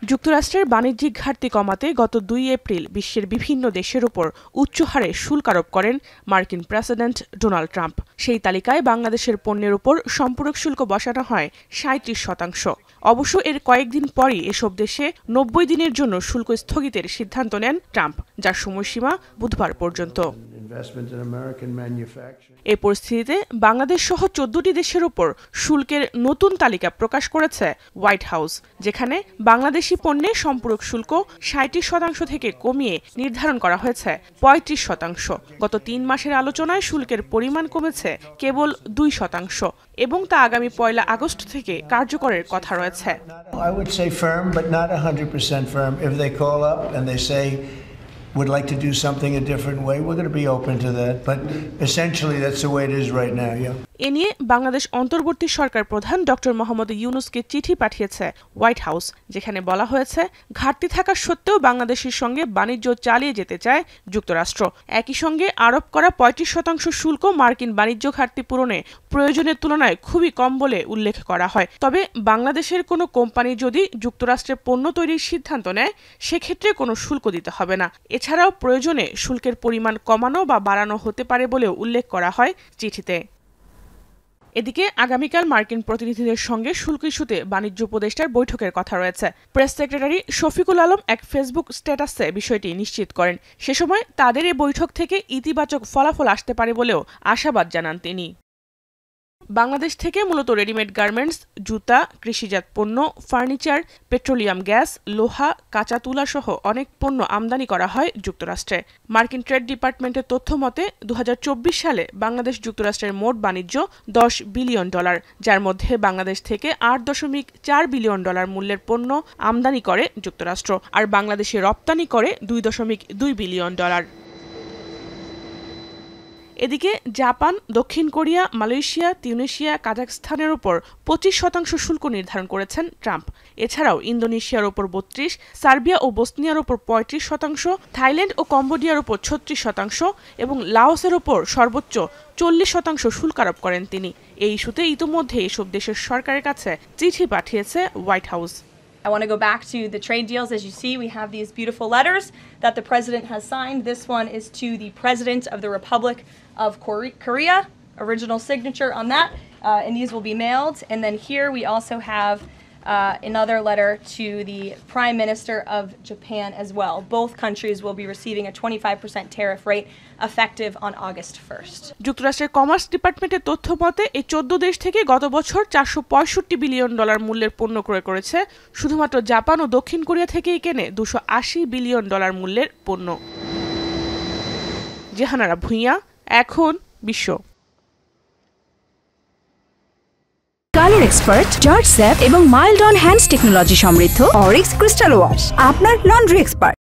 যুক্তরাষ্ট্রের বাণিজ্যিক ঘাটতি কমাতে গত ২ এপ্রিল বিশ্বের বিভিন্ন দেশের উপর উচ্চ হারে শুল্ক আরোপ করেন মার্কিন প্রেসিডেন্ট ডোনাল্ড ট্রাম্প। সেই তালিকায় বাংলাদেশের পণ্যের উপর সম্পূরক শুল্ক বসানো হয় ৩৭%। অবশ্য এর কয়েকদিন পরই এসব দেশে ৯০ দিনের জন্য শুল্ক স্থগিতের সিদ্ধান্ত নেন ট্রাম্প, যার সময়সীমা বুধবার পর্যন্ত। এ পরিস্থিতিতে বাংলাদেশ সহ ১৪টি দেশের উপর শুল্কের নতুন তালিকা প্রকাশ করেছে হোয়াইট হাউস, যেখানে বাংলাদেশি পণ্যে সম্পূরক শুল্ক ৩৭% থেকে কমিয়ে নির্ধারণ করা হয়েছে ৩৫%। গত ৩ মাসের আলোচনায় শুল্কের পরিমাণ কমেছে কেবল ২% এবং তা আগামী ১ আগস্ট থেকে কার্যকরের কথা রয়েছে। would like to do something a different way, we're going to be open to that. But essentially, that's the way it is right now, yeah. এ নিয়ে বাংলাদেশ অন্তর্বর্তী সরকার প্রধান ডক্টর মোহাম্মদ ইউনূসকে চিঠি পাঠিয়েছে হোয়াইট হাউস, যেখানে বলা হয়েছে ঘাটতি থাকা সত্ত্বেও বাংলাদেশের সঙ্গে বাণিজ্য চালিয়ে যেতে চায় যুক্তরাষ্ট্র। একই সঙ্গে আরোপ করা ৩৫% শুল্ক মার্কিন বাণিজ্য ঘাটতি পূরণে প্রয়োজনের তুলনায় খুবই কম বলে উল্লেখ করা হয়। তবে বাংলাদেশের কোনো কোম্পানি যদি যুক্তরাষ্ট্রে পণ্য তৈরির সিদ্ধান্ত নেয়, সেক্ষেত্রে কোনো শুল্ক দিতে হবে না। এছাড়াও প্রয়োজনে শুল্কের পরিমাণ কমানো বা বাড়ানো হতে পারে বলেও উল্লেখ করা হয় চিঠিতে। এদিকে আগামীকাল মার্কিন প্রতিনিধিদের সঙ্গে শুল্ক ইস্যুতে বাণিজ্য উপদেষ্টার বৈঠকের কথা রয়েছে। প্রেস সেক্রেটারি শফিকুল আলম এক ফেসবুক স্ট্যাটাসে বিষয়টি নিশ্চিত করেন। সে সময় তাদের এই বৈঠক থেকে ইতিবাচক ফলাফল আসতে পারে বলেও আশাবাদ জানান তিনি। বাংলাদেশ থেকে মূলত রেডিমেড গার্মেন্টস, জুতা, কৃষিজাত পণ্য, ফার্নিচার, পেট্রোলিয়াম গ্যাস, লোহা, কাঁচা তুলা সহ অনেক পণ্য আমদানি করা হয় যুক্তরাষ্ট্রে। মার্কিন ট্রেড ডিপার্টমেন্টের তথ্য মতে ২০২৪ সালে বাংলাদেশ যুক্তরাষ্ট্রের মোট বাণিজ্য $10 বিলিয়ন, যার মধ্যে বাংলাদেশ থেকে $8.4 বিলিয়ন মূল্যের পণ্য আমদানি করে যুক্তরাষ্ট্র, আর বাংলাদেশে রপ্তানি করে $2.2 বিলিয়ন। এদিকে জাপান, দক্ষিণ কোরিয়া, মালয়েশিয়া, তিউনিসিয়া, কাজাখস্তানের উপর 25% শুল্ক নির্ধারণ করেছেন ট্রাম্প। এছাড়াও ইন্দোনেশিয়ার উপর 32%, সার্বিয়া ও বসনিয়ার উপর 35%, থাইল্যান্ড ও কম্বোডিয়ার উপর 36% এবং লাওসের উপর সর্বোচ্চ 40% শুল্ক আরোপ করেন তিনি। এই ইস্যুতে ইতিমধ্যে এসব দেশের সরকারের কাছে চিঠি পাঠিয়েছে white house. I want to go back to the trade deals. As you see, we have these beautiful letters that the president has signed. This one is to the president of the Republic of Korea, original signature on that, and these will be mailed. And then here we also have another letter to the Prime Minister of Japan as well. Both countries will be receiving a 25% tariff rate effective on August 1st. যুক্তরাষ্ট্রের commerce ডিপার্টমেন্টের তথ্য মতে এই 14 দেশ থেকে গত বছর $465 billion মূল্যের পণ্য ক্রয় করেছে। শুধুমাত্র জাপান ও দক্ষিণ কোরিয়া থেকেই কেনে $280 বিলিয়ন মূল্যের পণ্য। জেহানারা ভুঁইয়া, এখন বিশ্ব। কালার এক্সপার্ট, জর্জ স্যাপ এবং মাইল্ড অন হ্যান্ডস টেকনোলজি সমৃদ্ধ অরিক্স ক্রিস্টাল ওয়াশ, আপনার লন্ড্রি এক্সপার্ট।